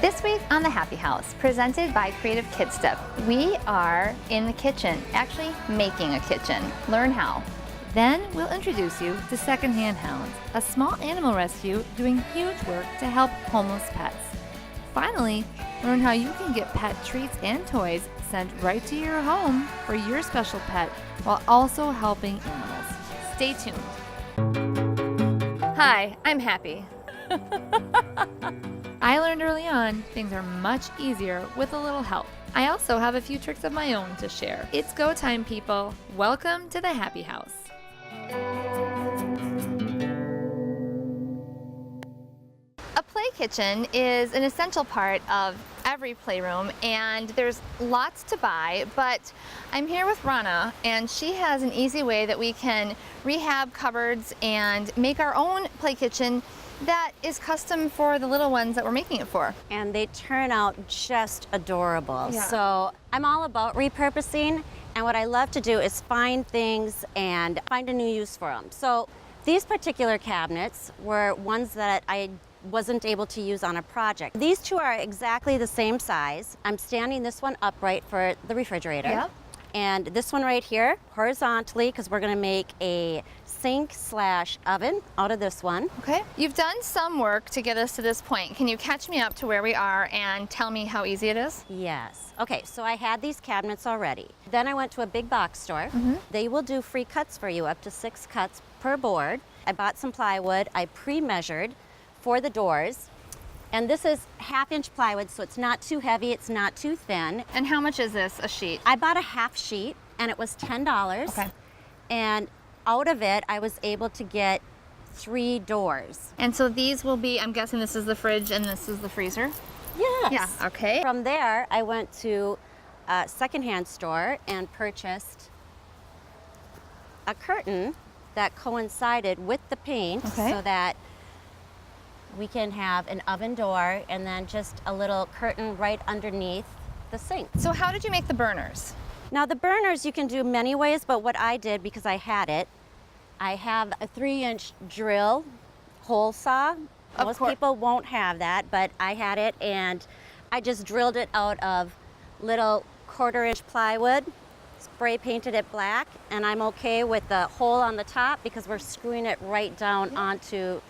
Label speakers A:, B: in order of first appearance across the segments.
A: This week on The Happy House, presented by Creative Kid Stuff, we are in the kitchen, actually making a kitchen. Learn how. Then we'll introduce you to Secondhand Hounds, a small animal rescue doing huge work to help homeless pets. Finally, learn how you can get pet treats and toys sent right to your home for your special pet while also helping animals. Stay tuned. Hi, I'm Happy. I learned early on things are much easier with a little help. I also have a few tricks of my own to share. It's go time, people. Welcome to the Happy House. A play kitchen is an essential part of every playroom, and there's lots to buy, but I'm here with Rana, and she has an easy way that we can rehab cupboards and make our own play kitchen that is custom for the little ones that we're making it for.
B: And they turn out just adorable.
A: Yeah.
B: So I'm all about repurposing, and what I love to do is find things and find a new use for them. So these particular cabinets were ones that I wasn't able to use on a project. These two are exactly the same size. I'm standing this one upright for the refrigerator.
A: Yep.
B: And this one right here, horizontally, because we're gonna make a sink/oven out of this one.
A: Okay. You've done some work to get us to this point. Can you catch me up to where we are and tell me how easy it is?
B: Yes. Okay, so I had these cabinets already. Then I went to a big box store. They will do free cuts for you, up to 6 cuts per board. I bought some plywood. I pre-measured for the doors. And this is 1/2-inch plywood, so it's not too heavy, it's not too thin.
A: And how much is this, a sheet?
B: I bought a 1/2 sheet, and it was $10.
A: Okay.
B: And out of it, I was able to get 3 doors.
A: And so these will be, I'm guessing this is the fridge and this is the freezer?
B: Yes.
A: Yeah, okay.
B: From there, I went to a secondhand store and purchased a curtain that coincided with the paint,
A: Okay.
B: so that we can have an oven door and then just a little curtain right underneath the sink.
A: So how did you make the burners?
B: Now the burners you can do many ways, but what I did, because I had it, I have a 3-inch drill hole saw.
A: Of
B: Most
A: course.
B: people won't have that, but I had it, and I just drilled it out of little 1/4-inch plywood, spray painted it black, and I'm okay with the hole on the top because we're screwing it right down onto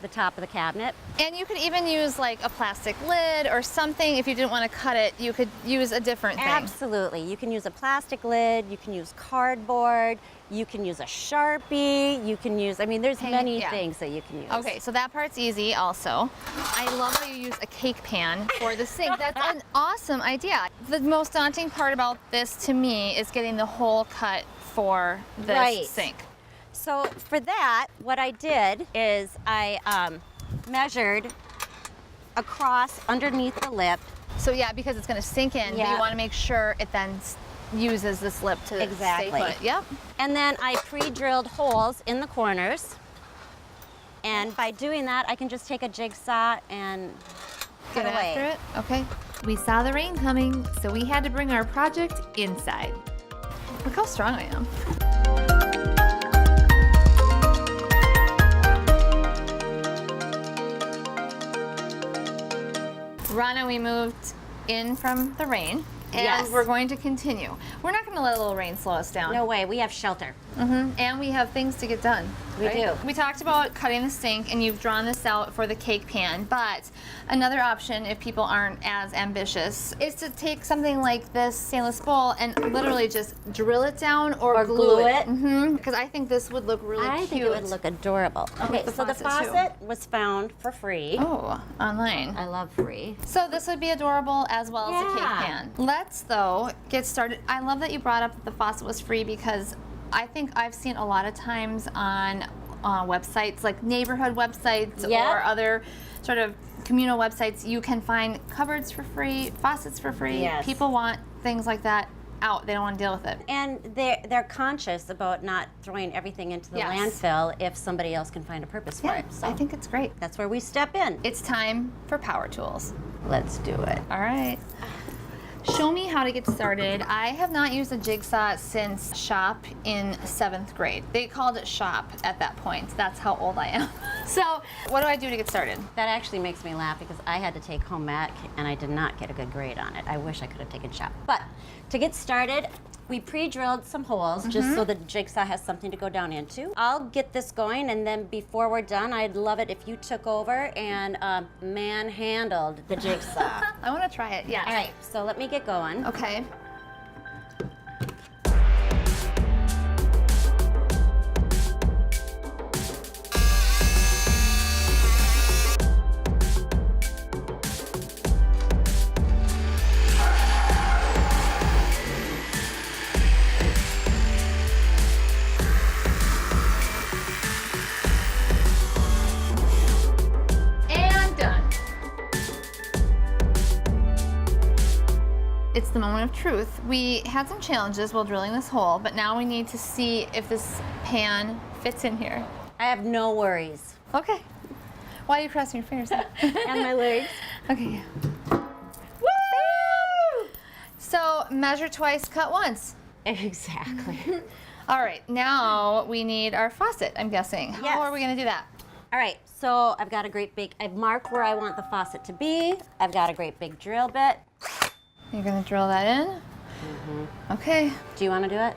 B: the top of the cabinet.
A: And you could even use like a plastic lid or something. If you didn't want to cut it, you could use a different thing.
B: Absolutely. You can use a plastic lid, you can use cardboard, you can use a Sharpie, you can use, I mean, there's many
A: yeah.
B: things that you can use.
A: Okay, so that part's easy also. I love how you use a cake pan for the sink. That's an awesome idea. The most daunting part about this to me is getting the hole cut for this
B: Right.
A: sink.
B: So for that, what I did is I measured across underneath the lip.
A: So yeah, because it's going to sink in, but
B: Yeah.
A: you want to make sure it then uses this lip to
B: Exactly.
A: stay put. Yep.
B: And then I pre-drilled holes in the corners. And by doing that, I can just take a jigsaw and
A: Get
B: cut away.
A: after it. Okay. We saw the rain coming, so we had to bring our project inside. Look how strong I am. Rana, we moved in from the rain, and
B: Yes.
A: we're going to continue. We're not going to let a little rain slow us down.
B: No way, we have shelter.
A: And we have things to get done.
B: We do.
A: We talked about cutting the sink, and you've drawn this out for the cake pan, but another option, if people aren't as ambitious, is to take something like this stainless bowl and literally just drill it down or
B: glue it.
A: Because I think this would look really
B: I
A: cute.
B: think it would look adorable. Okay,
A: the
B: so the
A: faucet, too.
B: faucet was found for free.
A: Oh, online.
B: I love free.
A: So this would be adorable as well as a cake
B: Yeah.
A: pan. Let's, though, get started. I love that you brought up that the faucet was free, because I think I've seen a lot of times on websites, like neighborhood websites
B: Yep.
A: or other sort of communal websites, you can find cupboards for free, faucets for free.
B: Yes.
A: People want things like that out. They don't want to deal with it.
B: And they're conscious about not throwing everything into the
A: Yes.
B: landfill if somebody else can find a purpose for it. So
A: I think it's great.
B: that's where we step in.
A: It's time for power tools.
B: Let's do it.
A: All right. Show me how to get started. I have not used a jigsaw since shop in 7th grade. They called it shop at that point. That's how old I am. So, what do I do to get started?
B: That actually makes me laugh because I had to take home ec and I did not get a good grade on it. I wish I could have taken shop. But to get started, we pre-drilled some holes just so the jigsaw has something to go down into. I'll get this going, and then before we're done, I'd love it if you took over and manhandled the jigsaw.
A: I want to try it, yeah.
B: All right, so let me get going.
A: Okay. It's the moment of truth. We had some challenges while drilling this hole, but now we need to see if this pan fits in here.
B: I have no worries.
A: Okay. Why are you crossing your fingers?
B: And my legs.
A: Okay. Woo! So measure twice, cut once.
B: Exactly.
A: All right, now we need our faucet, I'm guessing. How
B: Yes.
A: are we gonna do that?
B: All right, so I've got a great big, I've marked where I want the faucet to be. I've got a great big drill bit.
A: You're gonna drill that in? Okay,
B: Do you want to do it?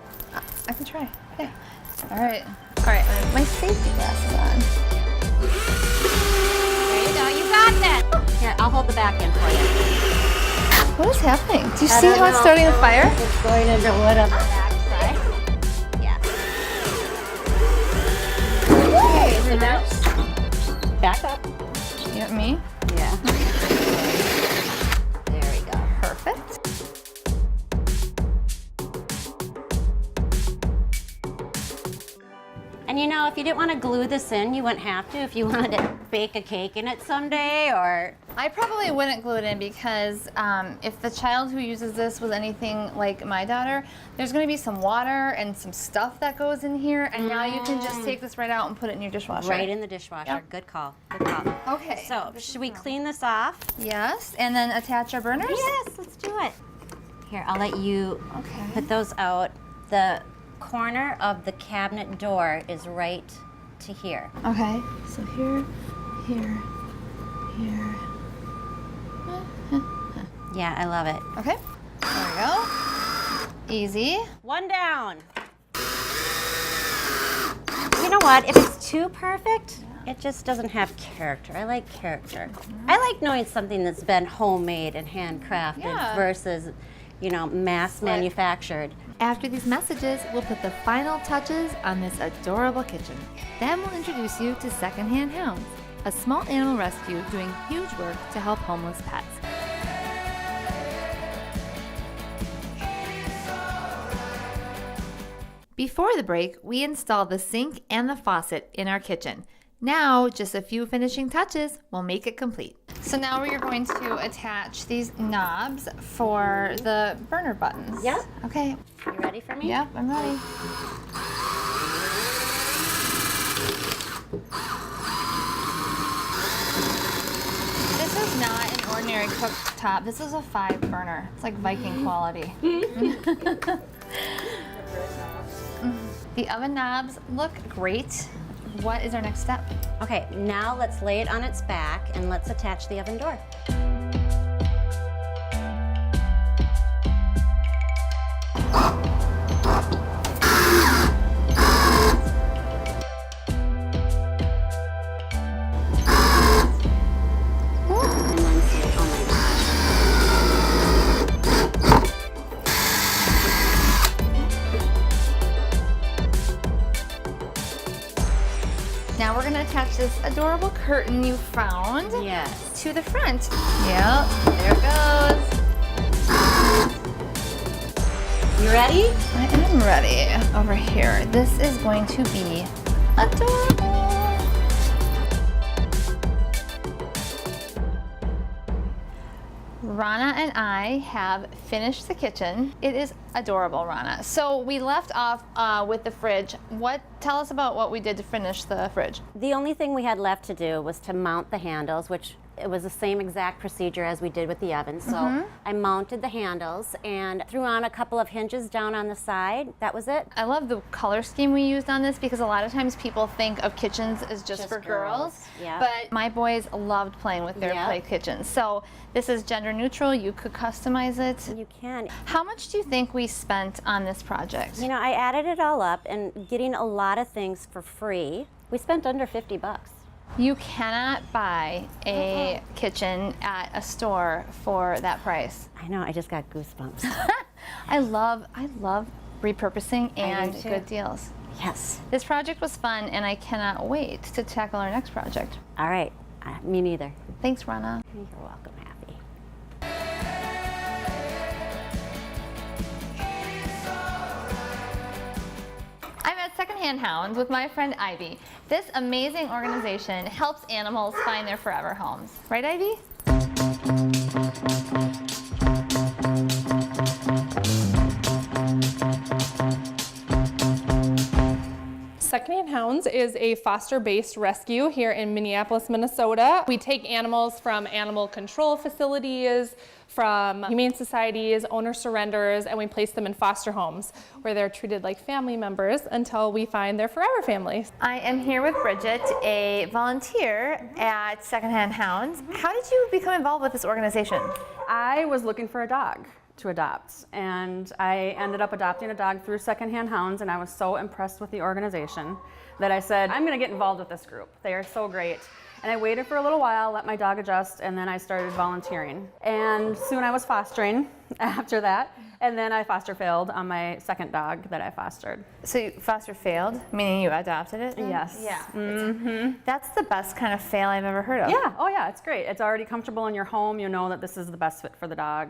A: I can try. Okay. All right, my safety glasses on.
B: There you go, you got that. Here, I'll hold the back end for you.
A: What is happening? Do you
B: I
A: see
B: don't
A: how it's
B: know.
A: starting the fire?
B: It's going into wood on the back side. Yeah. Okay, so now back up.
A: You want me?
B: Yeah. There we go.
A: Perfect.
B: And you know, if you didn't want to glue this in, you wouldn't have to. If you wanted to bake a cake in it someday, or
A: I probably wouldn't glue it in because if the child who uses this was anything like my daughter, there's going to be some water and some stuff that goes in here, and now you can just take this right out and put it in your dishwasher.
B: right in the dishwasher.
A: Yep.
B: Good call. Good call.
A: Okay.
B: So, should we clean this off?
A: Yes, and then attach our burners?
B: Yes, let's do it. Here, I'll let you
A: Okay.
B: put those out. The corner of the cabinet door is right to here.
A: Okay, so here, here, here.
B: Yeah, I love it.
A: Okay, there we go. Easy.
B: One down. You know what? If it's too perfect, it just doesn't have character. I like character. I like knowing something that's been homemade and handcrafted
A: Yeah.
B: versus, you know, mass manufactured.
A: After these messages, we'll put the final touches on this adorable kitchen. Then we'll introduce you to Secondhand Hounds, a small animal rescue doing huge work to help homeless pets. Before the break, we installed the sink and the faucet in our kitchen. Now, just a few finishing touches will make it complete. So now we are going to attach these knobs for the burner buttons.
B: Yep.
A: Okay.
B: You ready for me?
A: Yep, I'm ready. This is not an ordinary cooktop. This is a 5-burner. It's like Viking quality. The oven knobs look great. What is our next step?
B: Okay, now let's lay it on its back and let's attach the oven door. And then say, oh my
A: Now we're gonna attach this adorable curtain you found
B: God. Yes.
A: to the front. Yep, there it goes.
B: You ready?
A: I am ready. Over here. This is going to be adorable. Rana and I have finished the kitchen. It is adorable, Rana. So we left off with the fridge. Tell us about what we did to finish the fridge.
B: The only thing we had left to do was to mount the handles, which It was the same exact procedure as we did with the oven. So I mounted the handles and threw on a couple of hinges down on the side. That was it.
A: I love the color scheme we used on this because a lot of times people think of kitchens as just for girls.
B: Yeah.
A: But my boys loved playing with their
B: Yep.
A: play kitchens. So this is gender neutral. You could customize it.
B: You can.
A: How much do you think we spent on this project?
B: You know, I added it all up and getting a lot of things for free. We spent under $50.
A: You cannot buy a kitchen at a store for that price.
B: I know, I just got goosebumps.
A: I love repurposing and
B: too.
A: good deals.
B: Yes.
A: This project was fun and I cannot wait to tackle our next project.
B: All right. Me neither.
A: Thanks, Rana.
B: You're welcome, Happy.
A: I'm at Secondhand Hounds with my friend Ivy. This amazing organization helps animals find their forever homes. Right, Ivy?
C: Secondhand Hounds is a foster-based rescue here in Minneapolis, Minnesota. We take animals from animal control facilities, from humane societies, owner surrenders, and we place them in foster homes where they're treated like family members until we find their forever families.
A: I am here with Bridget, a volunteer at Secondhand Hounds. How did you become involved with this organization?
D: I was looking for a dog to adopt, and I ended up adopting a dog through Secondhand Hounds, and I was so impressed with the organization that I said, I'm going to get involved with this group. They are so great. And I waited for a little while, let my dog adjust, and then I started volunteering. And soon I was fostering after that, and then I foster failed on my second dog that I fostered.
A: So you foster failed, meaning you adopted it? then?
D: Yes.
A: Yeah. That's the best kind of fail I've ever heard of.
D: Yeah, oh yeah, it's great. It's already comfortable in your home. You know that this is the best fit for the dog.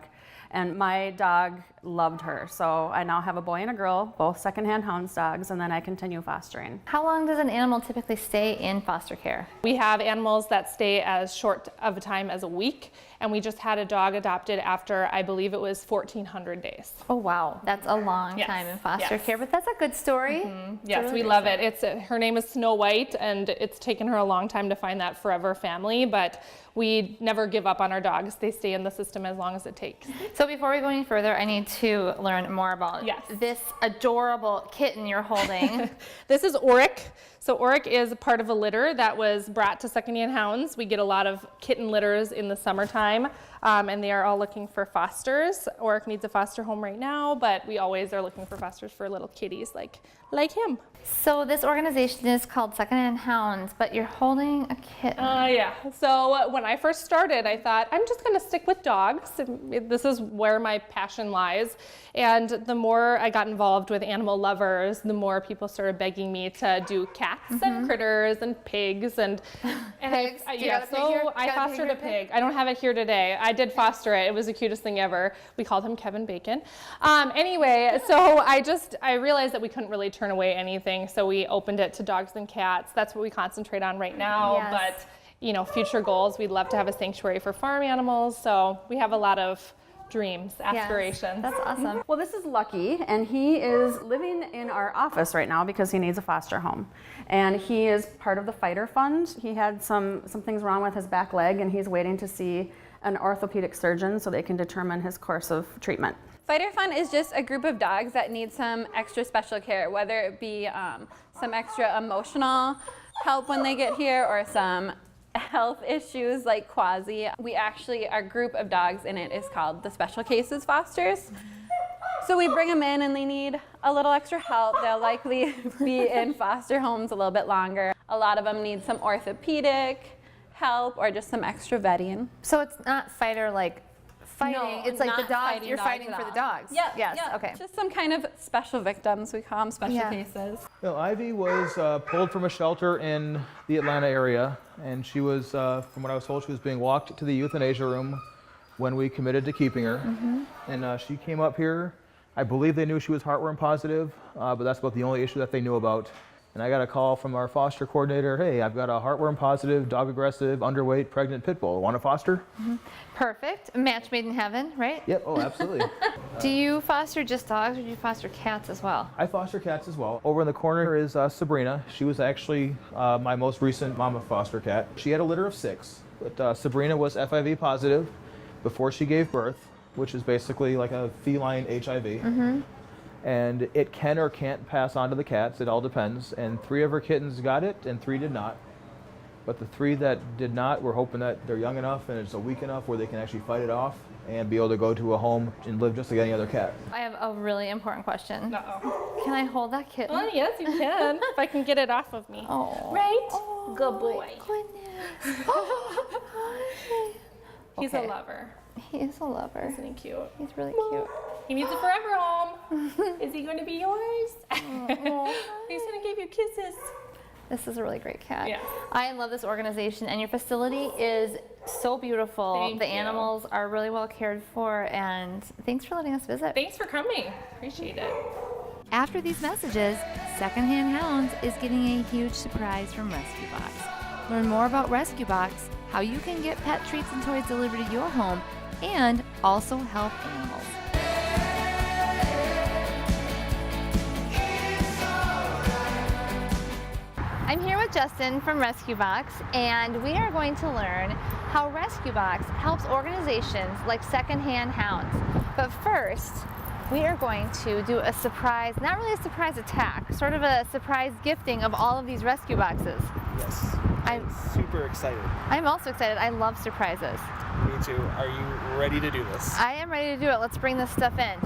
D: And my dog loved her. So I now have a boy and a girl, both Secondhand Hounds dogs, and then I continue fostering.
A: How long does an animal typically stay in foster care?
C: We have animals that stay as short of a time as a week, and we just had a dog adopted after, I believe it was 1,400 days.
A: Oh wow, that's a long
C: Yes,
A: time in foster
C: yes.
A: care, but that's a good story.
C: Yes, we love it. Her name is Snow White, and it's taken her a long time to find that forever family, but we never give up on our dogs. They stay in the system as long as it takes.
A: So before we go any further, I need to learn more about
C: Yes.
A: this adorable kitten you're holding.
C: This is Oric. So Oric is part of a litter that was brought to Secondhand Hounds. We get a lot of kitten litters in the summertime, and they are all looking for fosters. Oric needs a foster home right now, but we always are looking for fosters for little kitties like him.
A: So this organization is called Secondhand Hounds, but you're holding a kitten.
C: Yeah. So when I first started, I thought, I'm just going to stick with dogs. This is where my passion lies. And the more I got involved with animal lovers, the more people started begging me to do cats and critters and pigs and
A: Pigs? Do you got a pig here?
C: so I
A: Got a pig
C: fostered
A: here,
C: a pig. I don't have it here today. I did foster it. It was the cutest thing ever. We called him Kevin Bacon. Anyway, so I realized that we couldn't really turn away anything, so we opened it to dogs and cats. That's what we concentrate on right now.
A: Yes.
C: But future goals, we'd love to have a sanctuary for farm animals. So we have a lot of dreams, aspirations.
A: Yes, that's awesome.
D: Well, this is Lucky, and he is living in our office right now because he needs a foster home. And he is part of the Fighter Fund. He had some things wrong with his back leg, and he's waiting to see an orthopedic surgeon so they can determine his course of treatment.
E: Fighter Fund is just a group of dogs that need some extra special care, whether it be some extra emotional help when they get here or some health issues like Quasi. Our group of dogs in it is called the Special Cases Fosters. So we bring them in and they need a little extra help. They'll likely be in foster homes a little bit longer. A lot of them need some orthopedic help or just some extra vetting.
A: So it's not fighter like fighting.
E: No,
A: It's like the
E: not
A: dog.
E: fighting
A: You're
E: dogs
A: fighting
E: at
A: for the
E: all.
A: dogs.
E: Yeah,
A: Yes.
E: yeah,
A: Okay.
E: Just some kind of special victims, we call them special
A: Yeah.
E: cases.
F: Well, Ivy was pulled from a shelter in the Atlanta area, and she was, from what I was told, she was being walked to the euthanasia room when we committed to keeping her. And she came up here. I believe they knew she was heartworm positive, but that's about the only issue that they knew about. And I got a call from our foster coordinator, hey, I've got a heartworm positive, dog aggressive, underweight, pregnant pit bull. Want to foster?
A: Perfect. Match made in heaven, right?
F: Yep, oh, absolutely.
A: Do you foster just dogs or do you foster cats as well?
F: I foster cats as well. Over in the corner is Sabrina. She was actually my most recent mama foster cat. She had a litter of 6. But Sabrina was FIV positive before she gave birth, which is basically like a feline HIV. And it can or can't pass on to the cats. It all depends. And 3 of her kittens got it, and 3 did not. But the 3 that did not, we're hoping that they're young enough and it's a weak enough where they can actually fight it off and be able to go to a home and live just like any other cat.
A: I have a really important question.
C: Uh-oh.
A: Can I hold that kitten?
C: Oh, yes, you can. If I can get it off of me.
A: Oh.
C: Right?
A: Oh,
C: Good boy.
A: my goodness.
C: He's
A: Okay.
C: a lover.
A: He is a lover.
C: Isn't he cute?
A: He's really cute.
C: He needs a forever home. Is he going to be yours? He's going to give you kisses.
A: This is a really great cat.
C: Yes.
A: I love this organization, and your facility is so beautiful.
C: Thank
A: the
C: you.
A: animals are really well cared for, and thanks for letting us visit.
C: Thanks for coming. Appreciate it.
A: After these messages, Secondhand Hounds is getting a huge surprise from Rescue Box. Learn more about Rescue Box, how you can get pet treats and toys delivered to your home, and also help animals. I'm here with Justin from Rescue Box, and we are going to learn how Rescue Box helps organizations like Secondhand Hounds. But first, we are going to do a surprise, not really a surprise attack, sort of a surprise gifting of all of these Rescue Boxes.
G: Yes.
A: I'm
G: Super excited.
A: I'm also excited. I love surprises.
G: Me too. Are you ready to do this?
A: I am ready to do it. Let's bring this stuff in.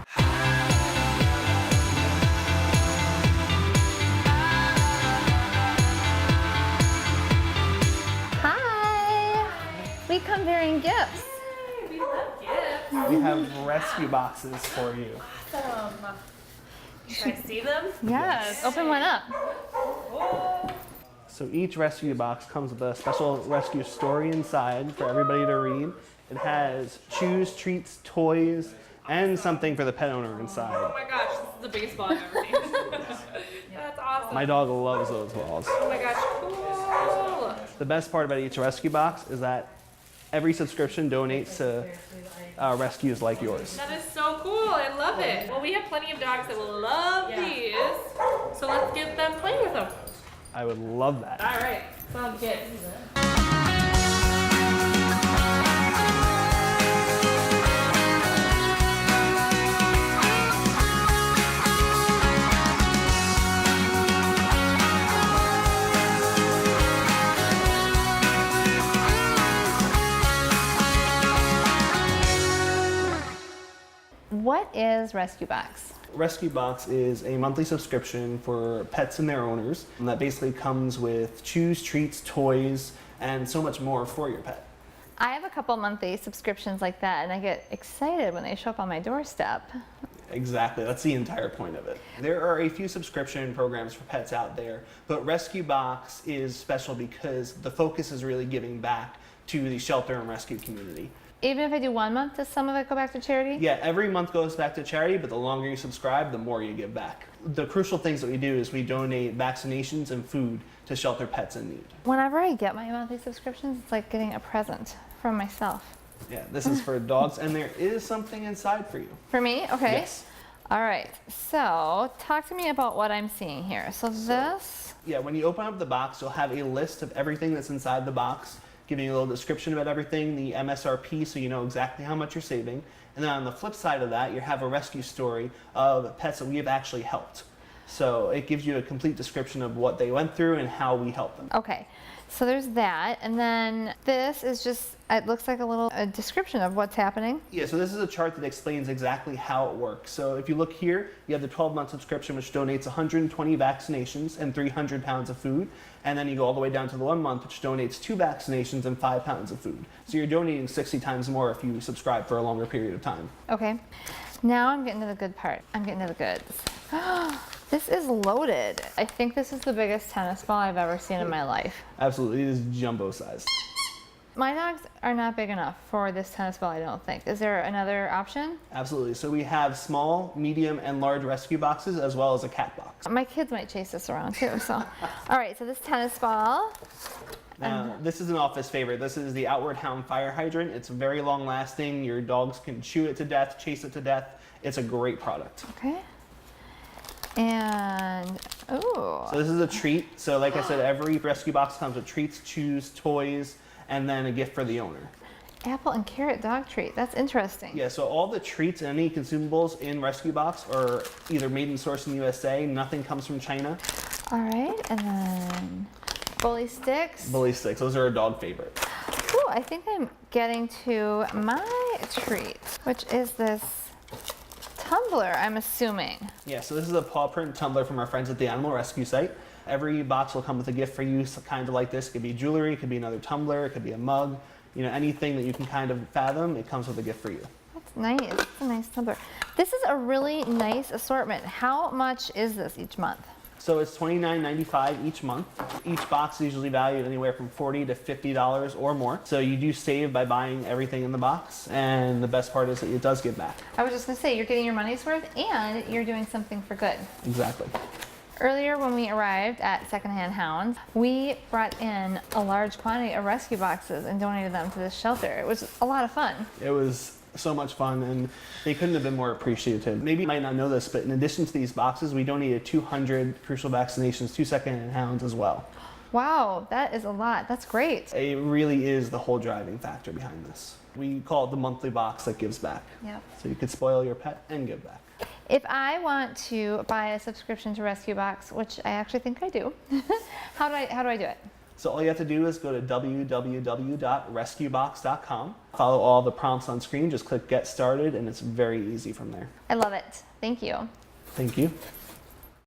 A: Hi! We come bearing gifts.
C: We love gifts.
G: We have rescue boxes for you.
C: Can I see them?
A: Yes. Open one up.
G: So each rescue box comes with a special rescue story inside for everybody to read. It has chews, treats, toys, and something for the pet owner
C: Oh
G: inside.
C: my gosh, this is the biggest ball I've ever seen. That's awesome.
G: My dog loves those balls.
C: Oh my gosh, cool.
G: The best part about each rescue box is that every subscription donates to rescues like yours.
C: That is so cool. I love it. Well, we have plenty of dogs that will love these. So let's get them playing with them.
G: I would love that.
C: All right. Sounds good.
A: What is Rescue Box?
G: Rescue Box is a monthly subscription for pets and their owners that basically comes with chews, treats, toys, and so much more for your pet.
A: I have a couple monthly subscriptions like that, and I get excited when they show up on my doorstep.
G: Exactly, that's the entire point of it. There are a few subscription programs for pets out there, but Rescue Box is special because the focus is really giving back to the shelter and rescue community.
A: Even if I do 1 month, does some of it go back to charity?
G: Yeah, every month goes back to charity, but the longer you subscribe, the more you give back. The crucial things that we do is we donate vaccinations and food to shelter pets in need.
A: Whenever I get my monthly subscriptions, it's like getting a present from myself.
G: Yeah, this is for dogs, and there is something inside for you.
A: For me? Okay.
G: Yes.
A: All right. So, talk to me about what I'm seeing here. So this,
G: Yeah, when you open up the box, you'll have a list of everything that's inside the box, giving you a little description about everything, the MSRP, so you know exactly how much you're saving. And then on the flip side of that, you have a rescue story of pets that we have actually helped. So it gives you a complete description of what they went through and how we helped them.
A: okay. So there's that, and then this is just, it looks like a description of what's happening.
G: Yeah, so this is a chart that explains exactly how it works. So if you look here, you have the 12-month subscription, which donates 120 vaccinations and 300 pounds of food. And then you go all the way down to the 1 month, which donates 2 vaccinations and 5 pounds of food. So you're donating 60 times more if you subscribe for a longer period of time.
A: Okay. Now I'm getting to the good part. I'm getting to the goods. This is loaded. I think this is the biggest tennis ball I've ever seen in my life.
G: Absolutely, it is jumbo size.
A: My dogs are not big enough for this tennis ball, I don't think. Is there another option?
G: Absolutely. So we have small, medium, and large rescue boxes, as well as a cat box.
A: My kids might chase this around too, so. All right, so this tennis ball.
G: Now, this is an office favorite. This is the Outward Hound Fire Hydrant. It's very long lasting. Your dogs can chew it to death, chase it to death. It's a great product.
A: Okay. And, ooh.
G: So this is a treat. So like I said, every rescue box comes with treats, chews, toys, and then a gift for the owner.
A: Apple and carrot dog treat. That's interesting.
G: Yeah, so all the treats and any consumables in Rescue Box are either made and sourced in the USA. Nothing comes from China.
A: All right, and then bully sticks.
G: Bully sticks, those are a dog favorite.
A: Ooh, I think I'm getting to my treat, which is this tumbler, I'm assuming.
G: Yeah, so this is a paw print tumbler from our friends at the Animal Rescue Site. Every box will come with a gift for you, so kind of like this. It could be jewelry, it could be another tumbler, it could be a mug. You know, anything that you can kind of fathom, it comes with a gift for you.
A: That's nice. That's a nice tumbler. This is a really nice assortment. How much is this each month?
G: So it's $29.95 each month. Each box is usually valued anywhere from $40 to $50 or more. So you do save by buying everything in the box, and the best part is that it does give back.
A: I was just gonna say, you're getting your money's worth and you're doing something for good.
G: Exactly.
A: Earlier when we arrived at Secondhand Hounds, we brought in a large quantity of rescue boxes and donated them to this shelter. It was a lot of fun.
G: It was so much fun, and they couldn't have been more appreciative. Maybe you might not know this, but in addition to these boxes, we donated 200 crucial vaccinations to Secondhand Hounds as well.
A: Wow, that is a lot. That's great.
G: It really is the whole driving factor behind this. We call it the monthly box that gives back.
A: Yep.
G: So you could spoil your pet and give back.
A: If I want to buy a subscription to Rescue Box, which I actually think I do, how do I do it?
G: So all you have to do is go to www.rescuebox.com. Follow all the prompts on screen, just click Get Started, and it's very easy from there.
A: I love it. Thank you.
G: Thank you.